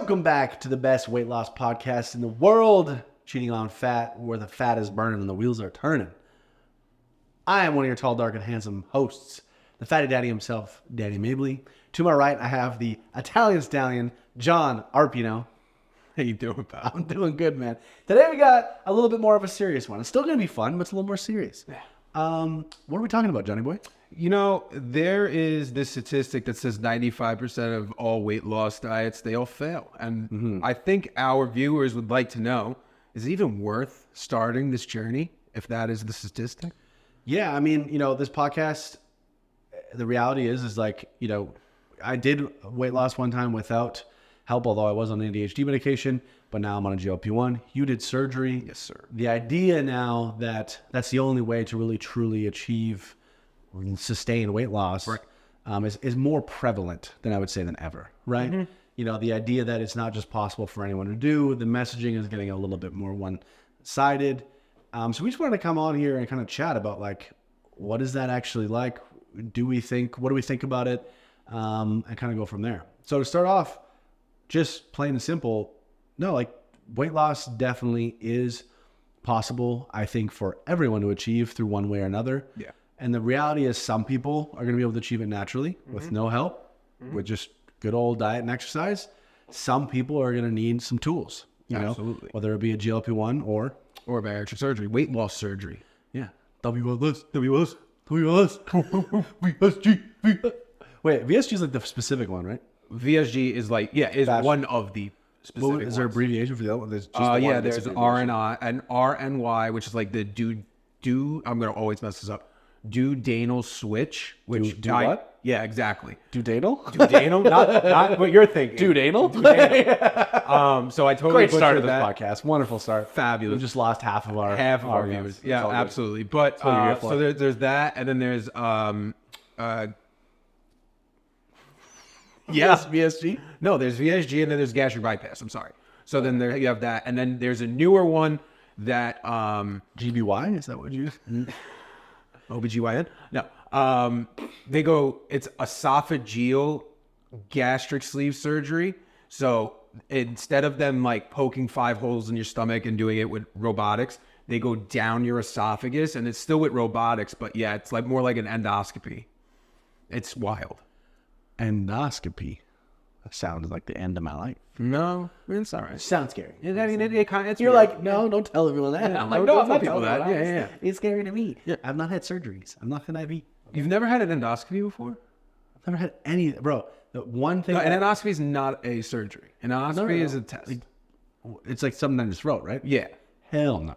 Welcome back to the best weight loss podcast in the world, Cheating on Fat, where the fat is burning and the wheels are turning. I am one of your tall, dark, and handsome hosts, the fatty daddy himself, Danny Mabley. To my right, I have the Italian stallion, John Arpino. How you doing, pal? I'm doing good, man. Today we got a little bit more of a serious one. It's still going to be fun, but it's a little more serious. Yeah. What are we talking about, Johnny boy? You know, there is this statistic that says 95% of all weight loss diets, they all fail. And I think our viewers would like to know, is it even worth starting this journey if that is the statistic? Yeah, I mean, this podcast, the reality is like, I did weight loss one time without help, although I was on ADHD medication, but now I'm on a GLP-1. You did surgery. Yes, sir. The idea now that that's the only way to really truly achieve sustained weight loss, right, is more prevalent than I would say than ever, right? Mm-hmm. The idea that it's not just possible for anyone to do, the messaging is getting a little bit more one-sided. So we just wanted to come on here and kind of chat about like, what is that actually like? What do we think about it? And kind of go from there. So to start off, just plain and simple, no, like weight loss definitely is possible, I think, for everyone to achieve through one way or another. Yeah. And the reality is some people are going to be able to achieve it naturally with no help, with just good old diet and exercise. Some people are going to need some tools, Absolutely. whether it be a GLP-1 or bariatric surgery, weight loss surgery. yeah, WLS. VSG. Wait, VSG is like the specific one, right? VSG is like, is one of the specific Is there ones. abbreviation for the other one? There's just There's RNI and RNY, which is like the I'm going to always mess this up. Duodenal switch, which Do what? Yeah, exactly. Duodenal? Duodenal, not what you're thinking. Duodenal? So I totally Great start of butchered this that. podcast. Wonderful start. Fabulous. We just lost half of our viewers. Yeah, absolutely. But what you're here for. so there's that, and then there's Yes, VSG. no, there's VSG, and then there's gastric bypass. I'm sorry. So then there you have that, and then there's a newer one that GBY? Is that what you? OBGYN? No. It's esophageal gastric sleeve surgery. So instead of them like poking 5 holes in your stomach and doing it with robotics, they go down your esophagus, and it's still with robotics, but yeah, it's like more like an endoscopy. It's wild. Endoscopy. That sounds like the end of my life. No, it's all right. Sounds scary. I mean, it's You're weird. like, no, don't tell everyone that. Yeah, I'm like, no, I'm not telling people people that. Yeah. It's scary to me. Yeah. I've not had surgeries. I'm not an IV. You've never had an endoscopy before? I've never had any, bro. The one thing. No, an endoscopy is not a surgery. An endoscopy is a test. It's like something in your throat, right? Yeah. Hell no.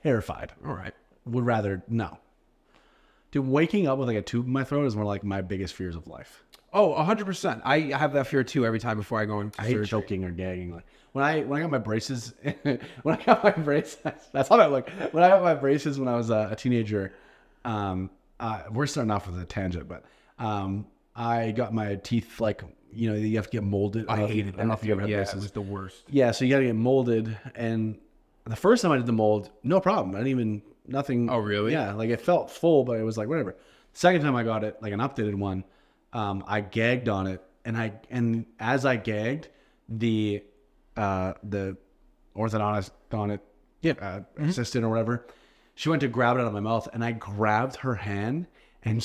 Terrified. All right. Would rather no. Dude, waking up with like a tube in my throat is one of like my biggest fears of life. Oh, 100%. I have that fear too every time before I go into I hate surgery. choking or gagging. Like when I got my braces, that's how I look. When I got my braces when I was a teenager, we're starting off with a tangent, but I got my teeth like you have to get molded. I hated that. I don't know if you ever had Yeah, braces. it was the worst. Yeah, so you got to get molded, and the first time I did the mold, no problem. I didn't even nothing. Oh, really? Yeah, like it felt full, but it was like whatever. Second time I got it, like an updated one. I gagged on it, and as I gagged, the orthodontist on it, assistant or whatever, she went to grab it out of my mouth, and I grabbed her hand and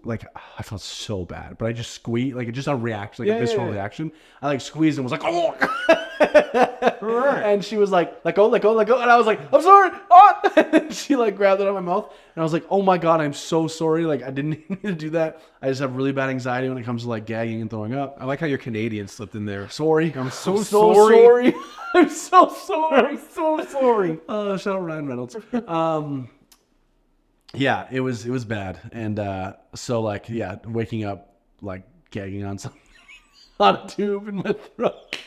I felt so bad, but I just squeezed, like it just a reaction, like a visceral reaction. I like squeezed and was like, oh, and she was like, let go, and I was like, I'm sorry, and she like grabbed it out of my mouth, and I was like, oh my god, I'm so sorry, like I didn't need to do that. I just have really bad anxiety when it comes to like gagging and throwing up. I like how your Canadian slipped in there. Sorry, I'm so sorry. I'm so sorry, so sorry. Shout out Ryan Reynolds. Yeah, it was bad, and so like waking up like gagging on something on a tube in my throat.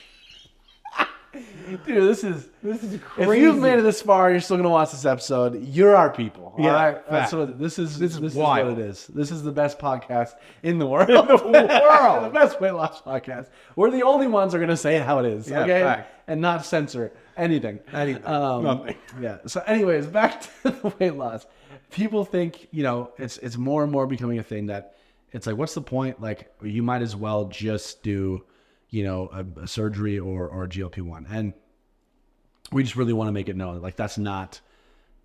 Dude, this is crazy. If you've made it this far, you're still gonna watch this episode. You're our people. Yeah, all right? That's what this is wild. what it is. This is the best podcast in the world. The best weight loss podcast. We're the only ones who are gonna say it how it is. Yeah, okay, fact. and not censor anything. Nothing. Yeah. So, anyways, back to the weight loss. People think it's more and more becoming a thing that it's like, what's the point? Like, you might as well just do a surgery or a GLP-1. And we just really want to make it known that like that's not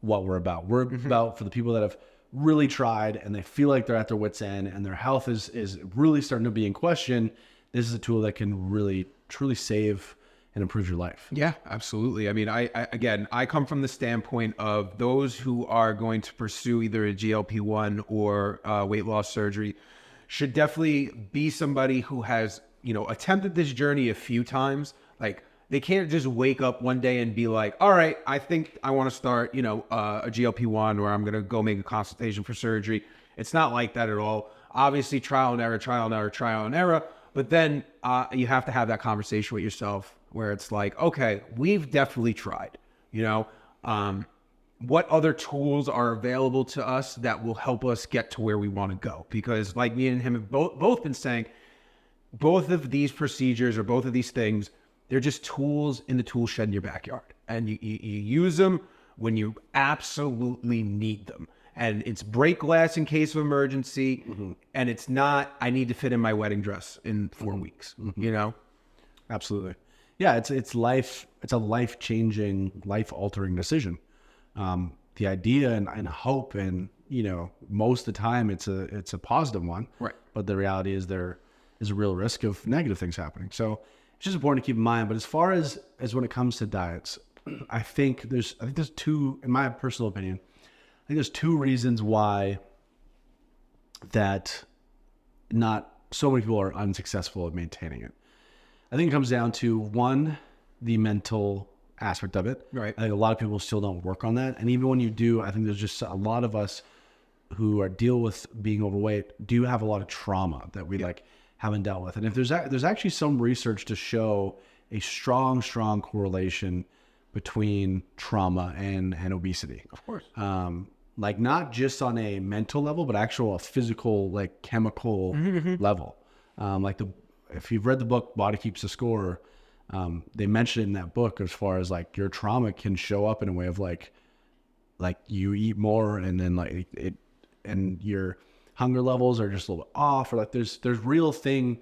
what we're about. We're about for the people that have really tried and they feel like they're at their wits' end and their health is really starting to be in question. This is a tool that can really truly save and improve your life. Yeah, absolutely. I mean, I come from the standpoint of those who are going to pursue either a GLP-1 or weight loss surgery should definitely be somebody who has, attempted this journey a few times. Like, they can't just wake up one day and be like, all right, I think I want to start, a GLP-1 or I'm going to go make a consultation for surgery. It's not like that at all. Obviously, trial and error. But then you have to have that conversation with yourself where it's like, okay, we've definitely tried, what other tools are available to us that will help us get to where we want to go? Because like me and him have both been saying, both of these procedures or both of these things, they're just tools in the tool shed in your backyard. And you use them when you absolutely need them. And it's break glass in case of emergency. And it's not, I need to fit in my wedding dress in 4 weeks, Absolutely. Yeah, it's a life-changing, life-altering decision. The idea and hope and, most of the time it's a positive one. Right. But the reality is there is a real risk of negative things happening. So it's just important to keep in mind. But as far as when it comes to diets, I think there's two, in my personal opinion, I think there's two reasons why that not so many people are unsuccessful at maintaining it. I think it comes down to one, the mental aspect of it. Right. I think a lot of people still don't work on that. And even when you do, I think there's just a lot of us who deal with being overweight do have a lot of trauma that we haven't dealt with. And if there's actually some research to show a strong correlation between trauma and obesity. Of course. Not just on a mental level, but actual a physical, chemical level. If you've read the book Body Keeps the Score, they mentioned in that book as far as your trauma can show up in a way of like you eat more and then and your hunger levels are just a little bit off, or there's real thing.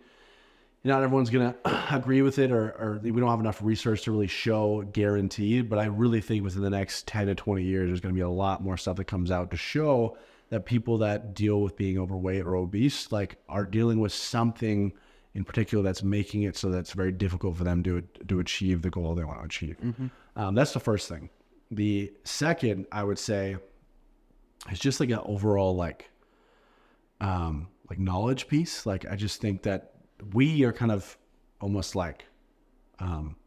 Not everyone's gonna agree with it, or we don't have enough research to really show guaranteed. But I really think within the next 10 to 20 years, there's gonna be a lot more stuff that comes out to show that people that deal with being overweight or obese are dealing with something in particular that's making it so that it's very difficult for them to achieve the goal they want to achieve. That's the first thing. The second, I would say, is just an overall knowledge piece. I just think that we are kind of almost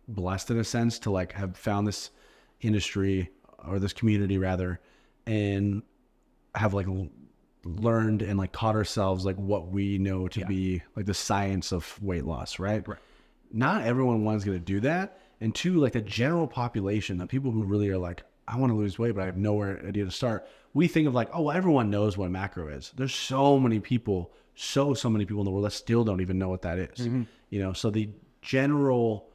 blessed in a sense to have found this industry or this community rather, and have learned and caught ourselves what we know to be the science of weight loss, right? Not everyone one's going to do that, and two, the general population, the people who really are I want to lose weight but I have nowhere idea to start, we think of everyone knows what a macro is. There's so many people in the world that still don't even know what that is. So the general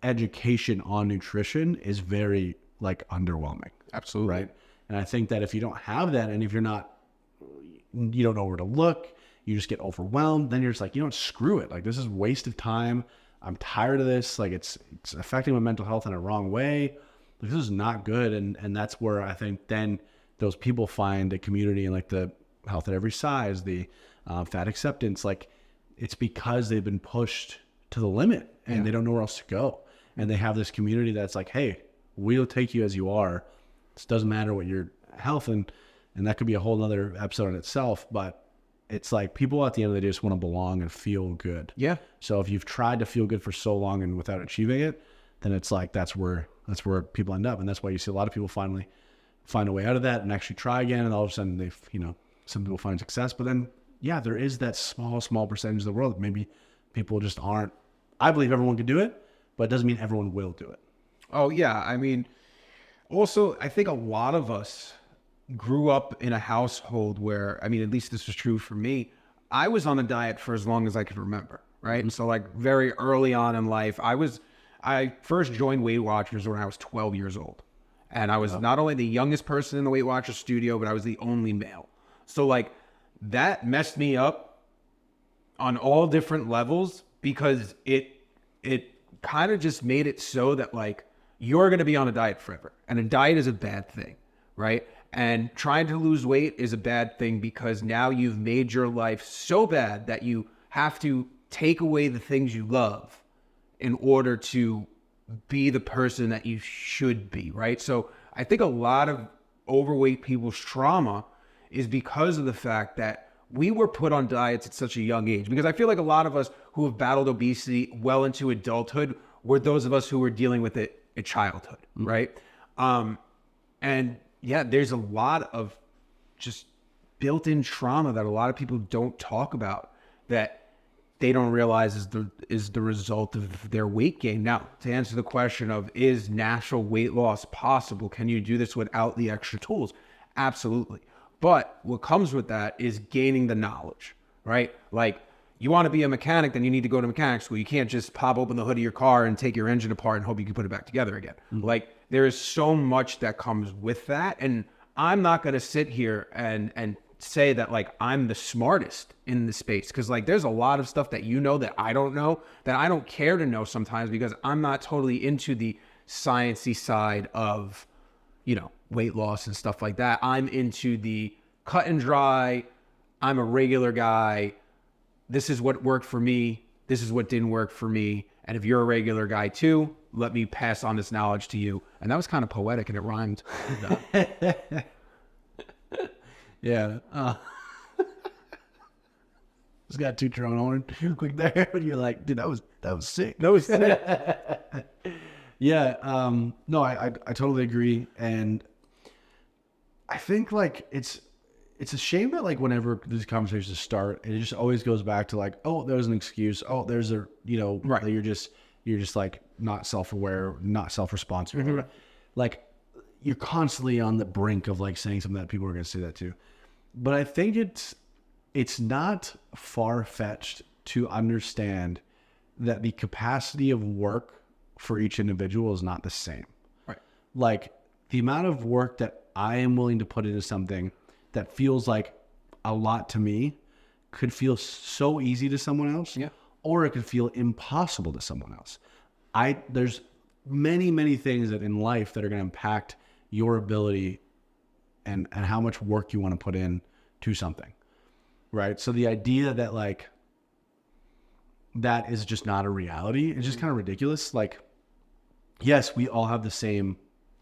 education on nutrition is very underwhelming. Absolutely. Right. And I think that if you don't have that, and if you don't know where to look, you just get overwhelmed, then you're just screw it. This is a waste of time. I'm tired of this. It's affecting my mental health in a wrong way. This is not good. And that's where I think then those people find a community and the health at every size, the fat acceptance, it's because they've been pushed to the limit and they don't know where else to go. And they have this community that's hey, we'll take you as you are. It doesn't matter what your health, and that could be a whole nother episode in itself, but it's people at the end of the day just want to belong and feel good. Yeah. So if you've tried to feel good for so long and without achieving it, then it's that's where people end up. And that's why you see a lot of people finally find a way out of that and actually try again. And all of a sudden they've, some people find success, but then there is that small percentage of the world that maybe people just aren't. I believe everyone can do it, but it doesn't mean everyone will do it. Oh yeah. I mean, also I think a lot of us grew up in a household where, at least this was true for me, I was on a diet for as long as I could remember, right? And so very early on in life, I first joined Weight Watchers when I was 12 years old. And I was not only the youngest person in the Weight Watchers studio, but I was the only male. So that messed me up on all different levels, because it kind of just made it so that like you're going to be on a diet forever, and a diet is a bad thing, right? And trying to lose weight is a bad thing because now you've made your life so bad that you have to take away the things you love in order to be the person that you should be, right? So I think a lot of overweight people's trauma is because of the fact that we were put on diets at such a young age. Because I feel like a lot of us who have battled obesity well into adulthood were those of us who were dealing with it in childhood, right? And yeah, there's a lot of just built-in trauma that a lot of people don't talk about that they don't realize is the result of their weight gain. Now, to answer the question of, is natural weight loss possible? Can you do this without the extra tools? Absolutely. But what comes with that is gaining the knowledge, right? Like, you want to be a mechanic, then you need to go to mechanic school. You can't just pop open the hood of your car and take your engine apart and hope you can put it back together again. Like, there is so much that comes with that. And I'm not going to sit here and say that like I'm the smartest in the space, because like there's a lot of stuff that you know that I don't know, that I don't care to know sometimes because I'm not totally into the sciencey side of, you know, weight loss and stuff like that. I'm into the cut and dry. I'm a regular guy. This is what worked for me. This is what didn't work for me. And if you're a regular guy too, let me pass on this knowledge to you. And that was kind of poetic and it rhymed. Yeah. Just got to your own horn real quick there. You're like, dude, that was sick. That was sick. Yeah. No, I totally agree. And I think like it's a shame that like whenever these conversations start, it just always goes back to like, oh, there's an excuse. Oh, there's a, you know, right. You're just like not self-aware, not self-responsible. Mm-hmm. Like you're constantly on the brink of like saying something that people are going to say that too. But I think it's not far-fetched to understand that the capacity of work for each individual is not the same. Right. Like the amount of work that I am willing to put into something that feels like a lot to me could feel so easy to someone else. Yeah. Or it could feel impossible to someone else. There's many things that in life that are going to impact your ability and how much work you want to put in to something, right? So the idea that like that is just not a reality is just kind of ridiculous. Like, yes, we all have the same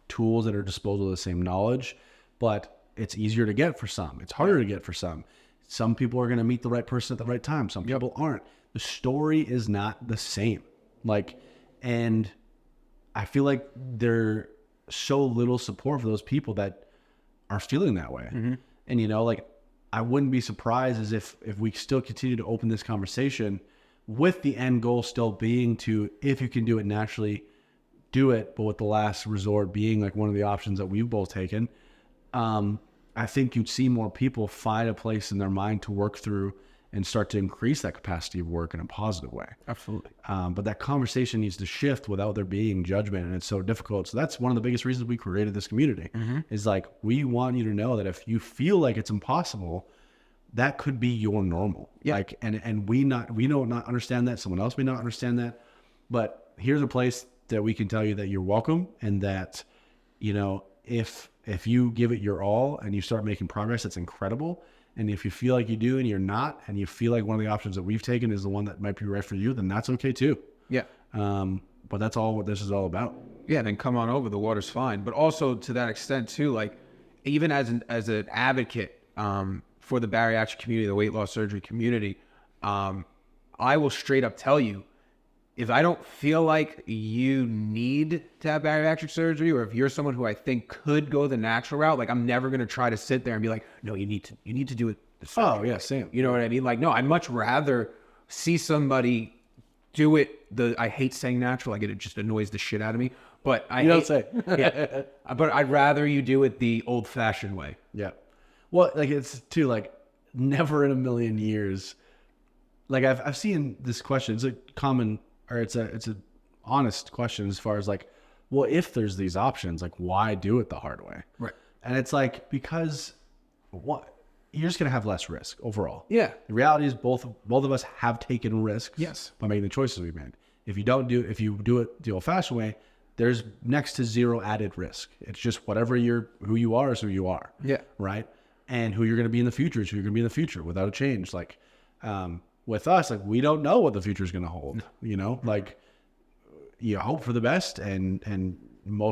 tools at our disposal, the same knowledge, but it's easier to get for some. It's harder to get for some. Some people are going to meet the right person at the right time. Some people aren't. The story is not the same. Like, and I feel like there's so little support for those people that are feeling that way. Mm-hmm. And, you know, like I wouldn't be surprised as if we still continue to open this conversation with the end goal still being to, if you can do it naturally, do it. But with the last resort being like one of the options that we've both taken, I think you'd see more people find a place in their mind to work through and start to increase that capacity of work in a positive way. Absolutely. But that conversation needs to shift without there being judgment, and it's so difficult. So that's one of the biggest reasons we created this community. Mm-hmm. Is like, we want you to know that if you feel like it's impossible, that could be your normal. Yeah. Like, and we don't not understand that. Someone else may not understand that. But here's a place that we can tell you that you're welcome, and that, you know, if you give it your all and you start making progress, that's incredible. And if you feel like you do and you're not, and you feel like one of the options that we've taken is the one that might be right for you, then that's okay too. Yeah. But that's all what this is all about. Yeah, then come on over. The water's fine. But also to that extent too, like even as an advocate for the bariatric community, the weight loss surgery community, I will straight up tell you, if I don't feel like you need to have bariatric surgery, or if you're someone who I think could go the natural route, like I'm never going to try to sit there and be like, no, you need to do it. Oh yeah, same. You know what I mean? Like, no, I'd much rather see somebody do it. I hate saying natural. Like it just annoys the shit out of me. But don't say. Yeah. But I'd rather you do it the old fashioned way. Yeah. Well, like it's too, like never in a million years. Like I've seen this question. It's a common, or it's a honest question as far as like, well, if there's these options, like why do it the hard way? Right. And it's like, because what? you're just going to have less risk overall. Yeah. The reality is both of us have taken risks Yes. by making the choices we made. If you do it the old-fashioned way, there's next to zero added risk. It's just who you are is who you are. Yeah. Right. And who you're going to be in the future is who you're going to be in the future without a change. Like, with us, like, we don't know what the future is going to hold, you know, like, you hope for the best, and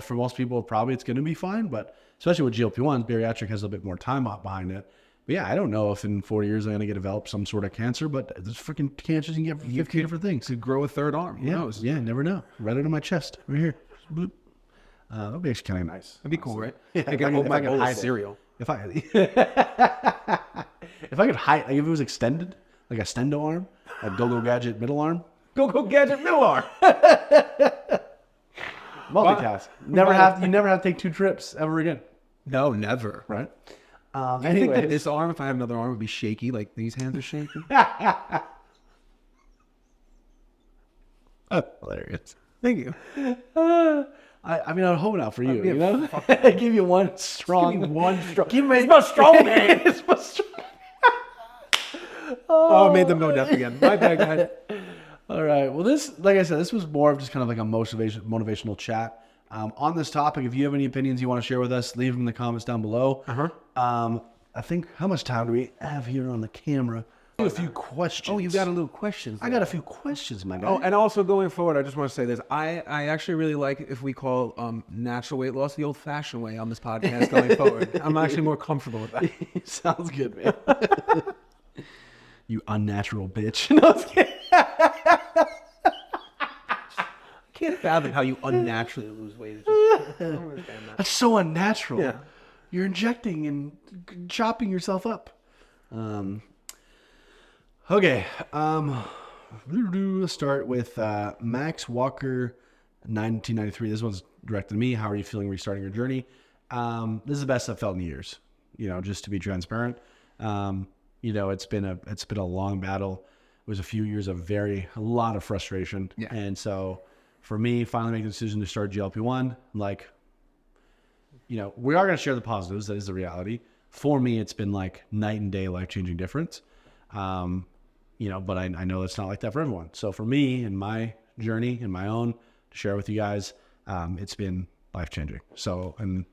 for most people, probably it's going to be fine. But especially with GLP-1s, bariatric has a little bit more time behind it. But yeah, I don't know if in 40 years I'm going to develop some sort of cancer, but there's freaking cancers you can get from 15 different things. To grow a third arm. Who knows? Yeah, never know. Right under my chest, right here. Boop. That would be actually kind of nice. That'd be cool, right? Yeah, I can hold my bowl of hide it. cereal. If I could hide, like if it was extended, like a stendo arm, a go-go gadget middle arm. Go gadget middle arm. Multitask. You never have to take 2 trips ever again. No, never. Right. I think that this arm, if I had another arm, would be shaky. Like these hands are shaky. Hilarious. Thank you. I mean, I'm hoping out for you. You know, I give you one strong. Give me one strong. Give me It's my strong hand. It's my strong. Oh, I made them go deaf again. My bad, guys. All right. Well, like I said, this was more of just kind of like a motivational chat. On this topic, if you have any opinions you want to share with us, leave them in the comments down below. I think, how much time do we have here on the camera? A few questions. Oh, you got a little question. I got a few questions, my guy. Oh, and also going forward, I just want to say this. I actually really like if we call natural weight loss the old-fashioned way on this podcast going forward. I'm actually more comfortable with that. Sounds good, man. You unnatural bitch. No, I was kidding. Can't fathom how you unnaturally lose weight. I don't understand that. That's so unnatural. Yeah. You're injecting and chopping yourself up. Okay. Let's start with Max Walker, 1993. This one's directed to me. How are you feeling restarting your journey? This is the best I've felt in years. You know, just to be transparent. You know, it's been a long battle. It was a few years of a lot of frustration. Yeah. And so for me, finally making the decision to start GLP-1, like, you know, we are going to share the positives. That is the reality. For me, it's been like night and day, life-changing difference. You know, but I know it's not like that for everyone. So for me and my journey and my own to share with you guys, it's been life-changing. So, and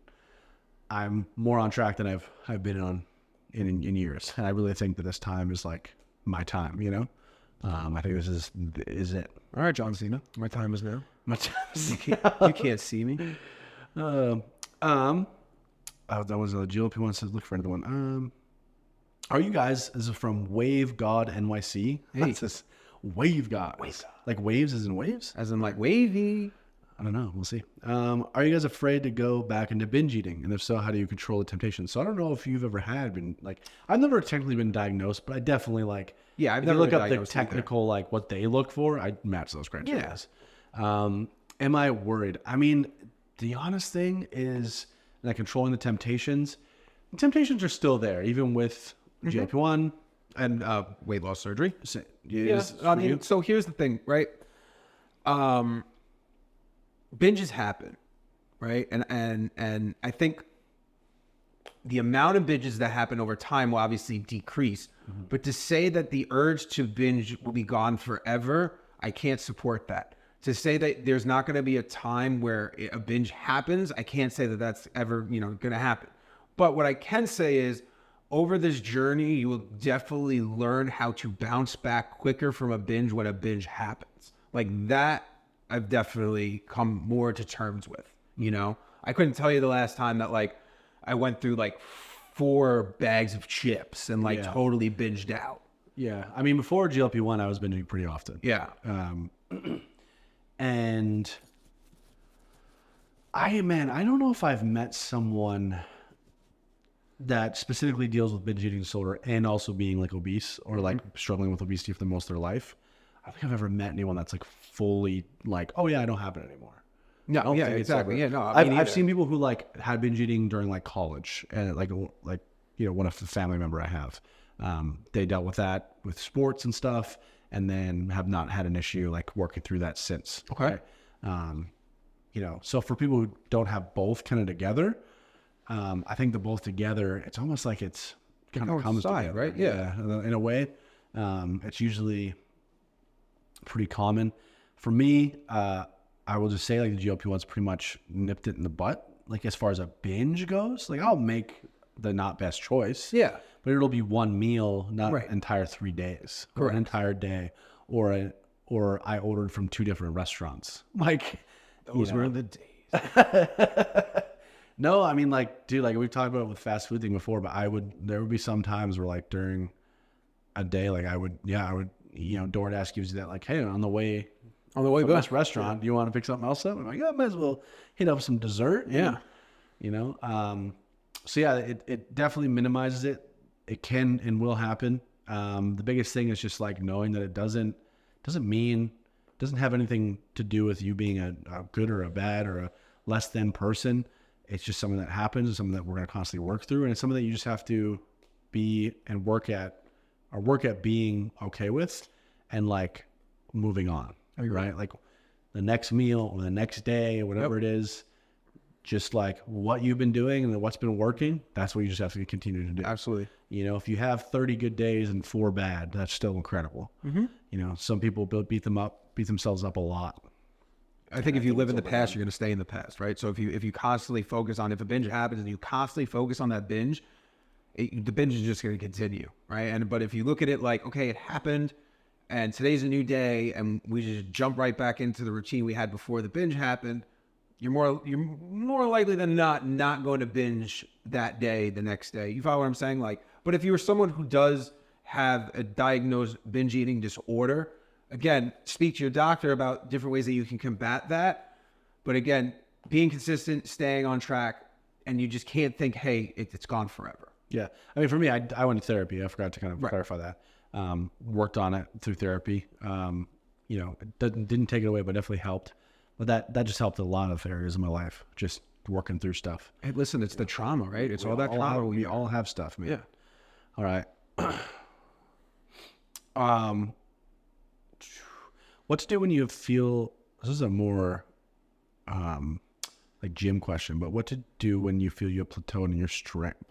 I'm more on track than I've been on in years. And I really think that this time is like my time, you know? I think this is it. All right, John Cena. My time is now. My time is You can't see me. that was a GLP-1. Says look for another one. Are you guys? This is from Wave God NYC. Hey. It says Wave God. Like waves as in waves? As in like wavy. I don't know. We'll see. Are you guys afraid to go back into binge eating? And if so, how do you control the temptation? So I don't know if you've ever I've never technically been diagnosed, but I definitely Yeah, I've if you never look been up the diagnosed technical, like what they look for, I match those criteria. Am I worried? I mean, the honest thing is that controlling the temptations are still there, even with GLP-1 and weight loss surgery. Yes. I mean, so here's the thing, right? Binges happen, right? And I think the amount of binges that happen over time will obviously decrease. But to say that the urge to binge will be gone forever, I can't support that. To say that there's not going to be a time where a binge happens, I can't say that that's ever, going to happen. But what I can say is, over this journey, you will definitely learn how to bounce back quicker from a binge when a binge happens. Like that, I've definitely come more to terms with, I couldn't tell you the last time that I went through 4 bags of chips and totally binged out. Yeah. I mean, before GLP-1, I was binging pretty often. Yeah. And I don't know if I've met someone that specifically deals with binge eating disorder and also being obese or struggling with obesity for the most of their life. I don't think I've ever met anyone that's fully oh yeah, I don't have it anymore. No, yeah, exactly. Yeah, no, I've seen people who had binge eating during college and one of the family member I have, they dealt with that with sports and stuff and then have not had an issue working through that since. Okay. So for people who don't have both kind of together, I think the both together, it's almost like it's kind of comes coincide, together, right? Yeah. In a way, it's usually pretty common. For me, I will just say like the GLP-1's pretty much nipped it in the butt. Like as far as a binge goes, like I'll make the not best choice. Yeah. But it'll be one meal, not Right. entire 3 days, or Correct. an entire day, or I ordered from 2 different restaurants. Like Those were the days. no, I mean like, dude, like we've talked about it with fast food thing before, but there would be some times where like during a day, like I would, DoorDash gives you that like, hey, on the way back. this restaurant, do you want to pick something else up? I'm like, yeah, might as well hit up some dessert. Yeah. So yeah, it definitely minimizes it. It can and will happen. The biggest thing is just like knowing that it doesn't have anything to do with you being a good or a bad or a less than person. It's just something that happens, something that we're going to constantly work through. And it's something that you just have to be and work at being okay with and like moving on, right? Like the next meal or the next day or whatever it is, just like what you've been doing and what's been working, that's what you just have to continue to do. Absolutely. If you have 30 good days and 4 bad, that's still incredible. Some people beat themselves up a lot. I think if you live in the past, you're going to stay in the past, right? So if you constantly focus on, if a binge happens and you constantly focus on that binge, the binge is just going to continue, right? But if you look at it like, okay, it happened and today's a new day and we just jump right back into the routine we had before the binge happened, you're more likely than not going to binge that day, the next day. You follow what I'm saying? Like, but if you're someone who does have a diagnosed binge eating disorder, again, speak to your doctor about different ways that you can combat that. But again, being consistent, staying on track, and you just can't think, hey, it's gone forever. Yeah. I mean, for me, I went to therapy. I forgot to kind of clarify that. Worked on it through therapy. It didn't take it away, but definitely helped. But that just helped a lot of areas of my life, just working through stuff. Hey, listen, it's the trauma, right? It's all that trauma. We all have stuff, man. Yeah. All right. What to do when you feel, this is a more like gym question, but what to do when you feel you have plateaued on your strength,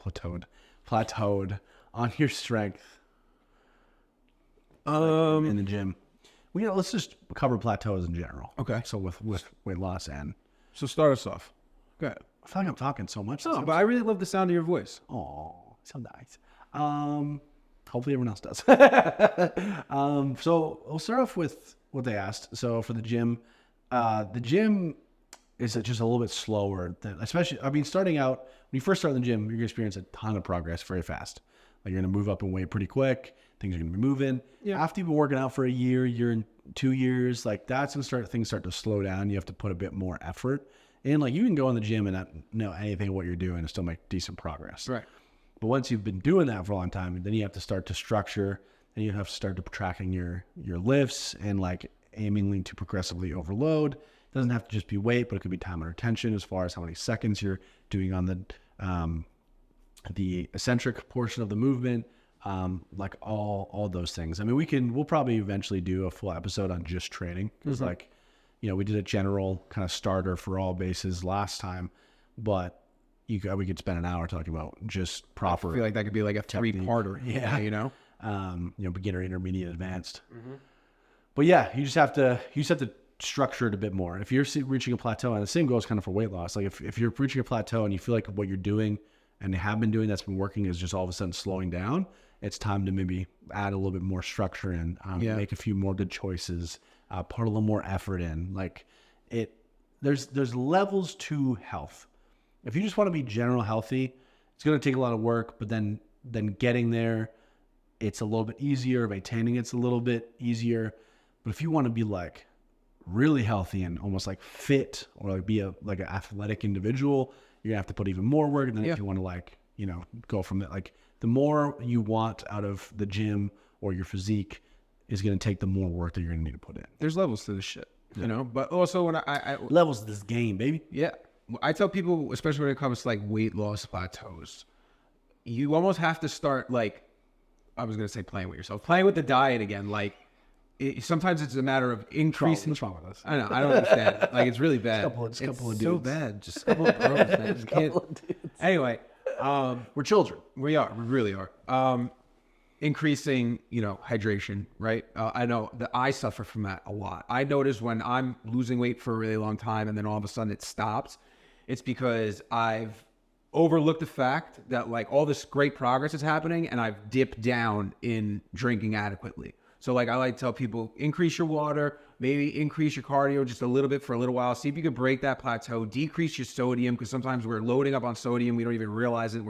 plateaued on your strength in the gym? Well, let's just cover plateaus in general. Okay. So with weight loss So start us off. Go ahead. I feel like I'm talking so much. No, but I really love the sound of your voice. Oh, so nice. Hopefully everyone else does. So we'll start off with what they asked. So for the gym is just a little bit slower than, especially, I mean, starting out, when you first start in the gym, you're going to experience a ton of progress very fast. Like you're going to move up in weight pretty quick. Things are going to be moving. Yeah. After you've been working out for a year and 2 years, like that's when things start to slow down. You have to put a bit more effort. And like you can go in the gym and not know anything what you're doing and still make decent progress. Right. But once you've been doing that for a long time, then you have to start to structure and you have to start to tracking your lifts and like aiming to progressively overload. It doesn't have to just be weight, but it could be time under tension as far as how many seconds you're doing on the eccentric portion of the movement, like all those things. I mean, we'll probably eventually do a full episode on just training because like, we did a general kind of starter for all bases last time, but we could spend an hour talking about just proper. I feel like that could be like a 3-parter. Yeah. Beginner, intermediate, advanced. But yeah, you just have to structure it a bit more. If you're reaching a plateau, and the same goes kind of for weight loss. Like if you're reaching a plateau and you feel like what you're doing and you have been doing that's been working is just all of a sudden slowing down, it's time to maybe add a little bit more structure in, make a few more good choices, put a little more effort in. Like there's levels to health. If you just want to be general healthy, it's going to take a lot of work, but then getting there, it's a little bit easier. Maintaining it's a little bit easier. But if you want to be like really healthy and almost like fit or like be like an athletic individual, you're gonna have to put even more work. And then if you want to like, go from it, like the more you want out of the gym or your physique is going to take the more work that you're going to need to put in. There's levels to this shit, but also when I levels to this game, baby. Yeah. I tell people, especially when it comes to like weight loss plateaus, you almost have to start like, I was going to say playing with yourself, playing with the diet again. Like sometimes it's a matter of increasing. What's wrong with us? I know. I don't understand. Like it's really bad. It's a couple of so dudes. bad. Just a couple of bros, man. You can't. Anyway, We're children. We really are. Increasing, hydration, right? I know that I suffer from that a lot. I notice when I'm losing weight for a really long time and then all of a sudden it stops, it's because I've overlooked the fact that like all this great progress is happening and I've dipped down in drinking adequately. So like I like to tell people, increase your water, maybe increase your cardio just a little bit for a little while. See if you can break that plateau, decrease your sodium, because sometimes we're loading up on sodium. We don't even realize it.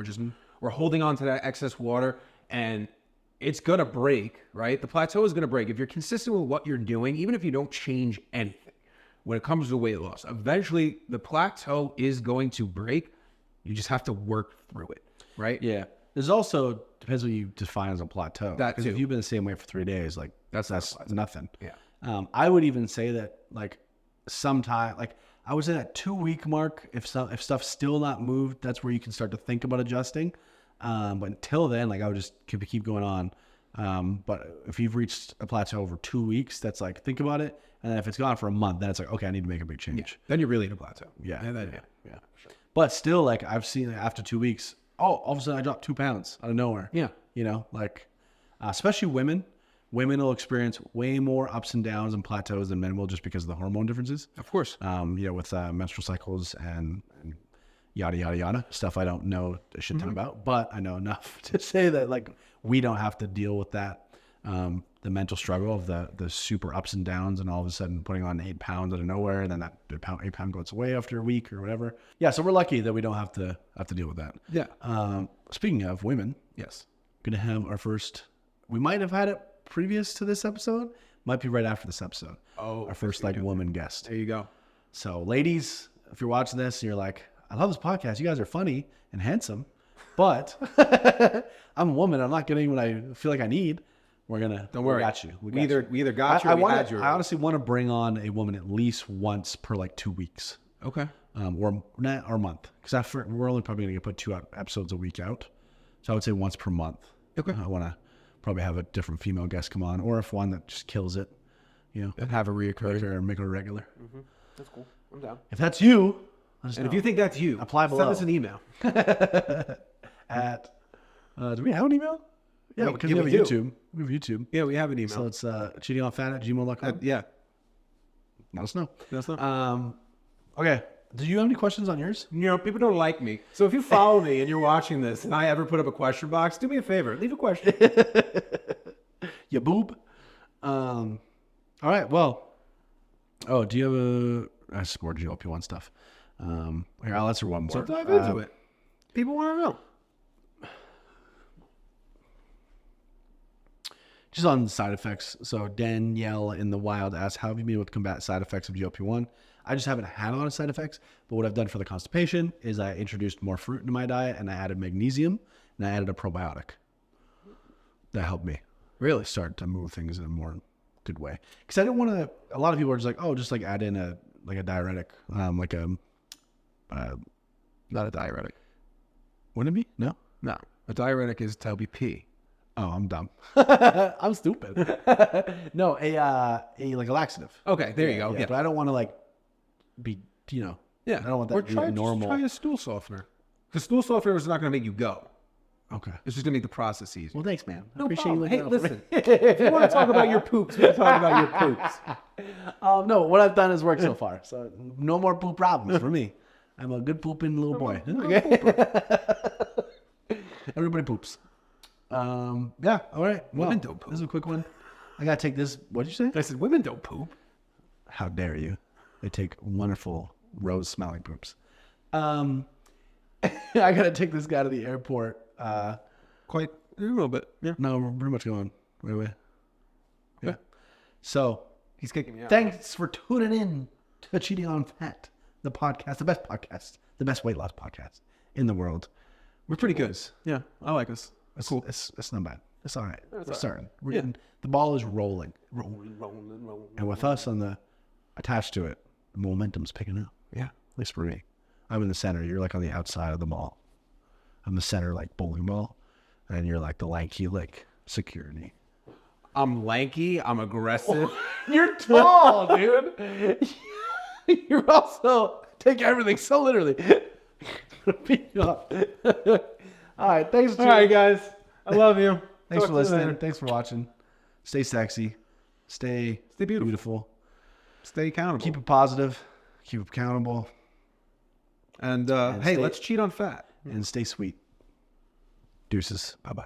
We're holding on to that excess water and it's going to break, right? The plateau is going to break. If you're consistent with what you're doing, even if you don't change anything when it comes to weight loss, eventually the plateau is going to break. You just have to work through it, right? Yeah. There's also, depends what you define as a plateau. That Because too. if you've been the same way for 3 days, like that's nothing. Yeah. I would even say that like sometime, like I would say that 2-week mark, if stuff's still not moved, that's where you can start to think about adjusting. But until then, like I would just keep going on. But if you've reached a plateau over 2 weeks, that's like, think about it. And then if it's gone for a month, then it's like, okay, I need to make a big change. Yeah. Then you're really in a plateau. Yeah. Yeah. Sure. But still, like I've seen after 2 weeks, all of a sudden I dropped 2 pounds out of nowhere. Yeah. Like especially women will experience way more ups and downs and plateaus than men will, just because of the hormone differences. Of course. With menstrual cycles and yada, yada, yada, stuff I don't know a shit ton about, but I know enough to say that like we don't have to deal with that. The mental struggle of the super ups and downs and all of a sudden putting on 8 pounds out of nowhere, and then that 8 pound goes away after a week or whatever. Yeah. So we're lucky that we don't have to deal with that. Yeah. Speaking of women, Yes. going to have our first, we might have had it previous to this episode, might be right after this episode. Oh, our first like woman guest. There you go. So ladies, if you're watching this and you're like, I love this podcast, you guys are funny and handsome, but I'm a woman, I'm not getting what I feel like I need. Don't worry. We got you. We either got you or we had you. I honestly want to bring on a woman at least once per like 2 weeks. Okay. Or a month. Because we're only probably going to put 2 episodes a week out. So I would say once per month. Okay. I want to probably have a different female guest come on, or if one that just kills it, And have a reoccurring. make it a regular. Mm-hmm. That's cool. I'm down. If that's you, let us And know. if you think that's you, apply below. send us an email. At do we have an email? Yeah, because we have do. YouTube. We have YouTube. Yeah, we have an email. So it's cheatingonfat@gmail.com. Yeah. Let us know. That's not. Okay. Do you have any questions on yours? People don't like me. So if you follow me and you're watching this and I ever put up a question box, do me a favor. Leave a question. You boob. All right. Well. Oh, do you have that's more GLP-1 stuff. Here, I'll answer one more. So dive into it. People want to know. Just on side effects. So Danielle in the wild asked, how have you been able to combat side effects of GLP-1? I just haven't had a lot of side effects, but what I've done for the constipation is I introduced more fruit into my diet, and I added magnesium, and I added a probiotic. That helped me really start to move things in a more good way. Because I didn't want to, a lot of people are just like, oh, just like add in a diuretic, not a diuretic. Wouldn't it be? No? No. A diuretic is to help you pee. Oh, I'm dumb. I'm stupid. No, a laxative. Okay, there you go. Yeah. But I don't want to be, Yeah. I don't want that Or to be normal. try a stool softener. The stool softener is not going to make you go. Okay. It's just going to make the process easier. Well, thanks, man. I No appreciate problem. you Hey, looking out for me. listen. If you want to talk about your poops, we can talk about your poops. No, what I've done has worked so far. So no more poop problems for me. I'm a good pooping little boy. Everybody poops. Yeah. All right. Well, Women don't poop. This is a quick one. I gotta take this. What did you say? I said, women don't poop. How dare you? They take wonderful rose-smelling poops. I gotta take this guy to the airport. Quite a little bit. Yeah. No, we're pretty much going. Wait. Yeah. So He's kicking me out. thanks for tuning in to Cheating on Fat, the podcast, the best weight loss podcast in the world. We're pretty good. Yeah, I like us. It's Cool. It's not bad. It's all right. We're starting. We're Yeah. getting, the ball is rolling. Rolling. And with us attached to it, the momentum's picking up. Yeah. At least for me. I'm in the center. You're like on the outside of the ball. I'm the center, like bowling ball. And you're like the lanky, like security. I'm lanky. I'm aggressive. You're tall, dude. You're also take everything so literally. All right. Thanks. All right, guys. I love you. Thanks Talk for to you listening. later. Thanks for watching. Stay sexy. Stay beautiful. Stay accountable. Keep it positive. Keep it accountable. And hey, stay- let's cheat on fat. And stay sweet. Deuces. Bye-bye.